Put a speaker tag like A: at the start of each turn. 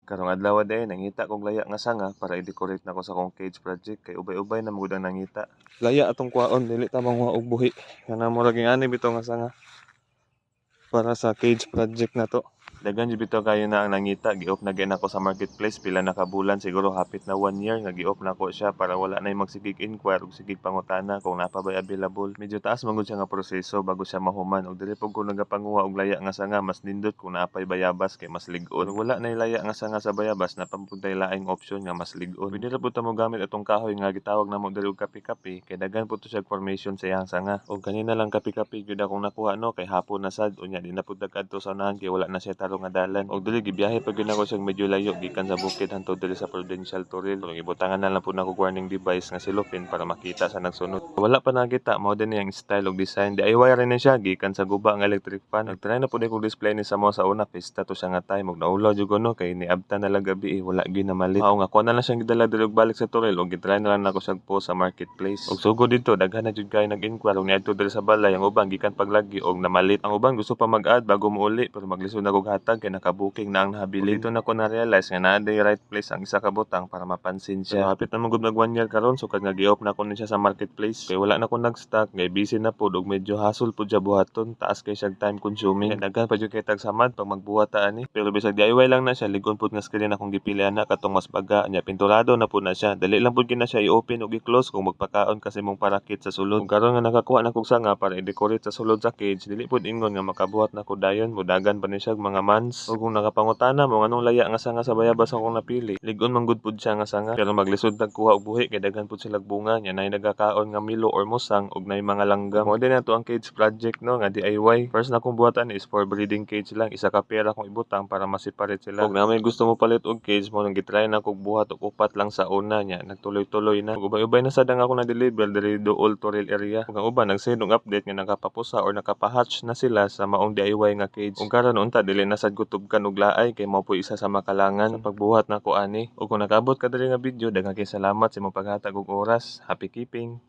A: Karong adlaw day nangita kog laya nga sanga para i-decorate nako sa akong cage project kay ubay-ubay na magud ang nangita. Laya atong kwaon dili ta manguha og buhi. Kana mura ging ani bitaw nga sanga para sa cage project na to. Daghan jud bitaw kayo na ang nangita, gi-off na gyud nako sa marketplace pila na ka bulan, siguro hapit na 1 year nga gi-off nako siya para wala na magsigig inquire ug sigig pangutana kung napa bay available. Medyo taas man gud siya nga proseso bago siya mahuman ug dili pug ko nagapanguha og laya nga sanga mas nindot kung napay bayabas kay mas lig-on. Kung wala na laya nga sanga sa bayabas na pamuntay laing option nga mas lig-on. Pwede ra pud ta mo gamit atong kahoy nga gitawag namo diri og kapi-kapi kay daghan pud to siya formation sa iyang sanga. Og kanina lang kapi-kapi gyud akong nakuha no kay hapon na sad unya di na pud kadto sa unahan kay wala na siya tarong nga dalan. Og dili gibiyahe pa gyud ako siyang medyo layo gikan sa bukid hangtod diri sa Prudential Turil. Kung ibutangan na lang pud nako warning device nga silupin para makita sa nagsunod. Wala pa nakita mao din yang style ug design. DIY ra ni siya gikan sa guba nga electric fan. Nagtry na pud ko display ni sa mo sa una pista to siya nga time ug naulaw jud no kay niabta na lang gabi wala gyud na malit. Mao nga ko na lang siyang gidala diri og balik sa Turil og gitry na lang nako siyang post sa marketplace. Og sugod dito daghan na jud kay nag-inquire og niadto diri sa balay ang ubang gikan paglagi og namalit. Ang ubang gusto pa mag-add bago muuli pero maglisod na kog hatag kay nakabuking na ang nahabilin. Dito na ko na-realize nga naa day right place ang isa ka butang para mapansin siya. So, hapit na magud nag 1 year karon so kad nga gi-off na ko ni siya sa marketplace kay wala na ko nag-stock kay busy na pud ug medyo hassle pud siya buhaton, taas kay siya time consuming. Kay daghan pa jud kay tag samad pag magbuhat ta ani. Pero bisag DIY lang na siya ligon pud nga screen akong gipilian na katong mas baga nya pinturado na pud na siya. Dali lang pud gina siya i-open ug i-close kung magpakaon kasi mong parakit sa sulod. Ug karon nga nakakuha na kog sanga para i-decorate sa sulod sa cage, dili pud ingon nga makabuhat na ko dayon, mudagan pa ni siya mga months. Ug kung nakapangutana mo anong laya nga sanga sa bayabas akong napili, ligon man gud pud siya nga sanga. Pero maglisod nagkuha og buhi kay daghan pud silang bunga nya nay nagakaon nga milo or musang ug nay mga langgam. Mo din nato ang cage project no nga DIY. First na kong buhatan is for breeding cage lang, isa ka pera kong ibutang para ma-separate sila. Ug na may gusto mo palit og cage mo nang gitry na kog buhat og upat lang sa una nya nagtuloy-tuloy na. Ug ubay-ubay na sad ang ako na deliver diri do Old Turil area. Ug ang uban nag-send og update nga nakapapusa or nakapahatch na sila sa maong DIY nga cage. Ug karon unta dili na sad gutubkan og laay kay mao po isa sa makalangan sa pagbuhat nako ani. Ug kung nakaabot ka diri nga video, daghang kay salamat sa imong paghatag og oras. Happy keeping.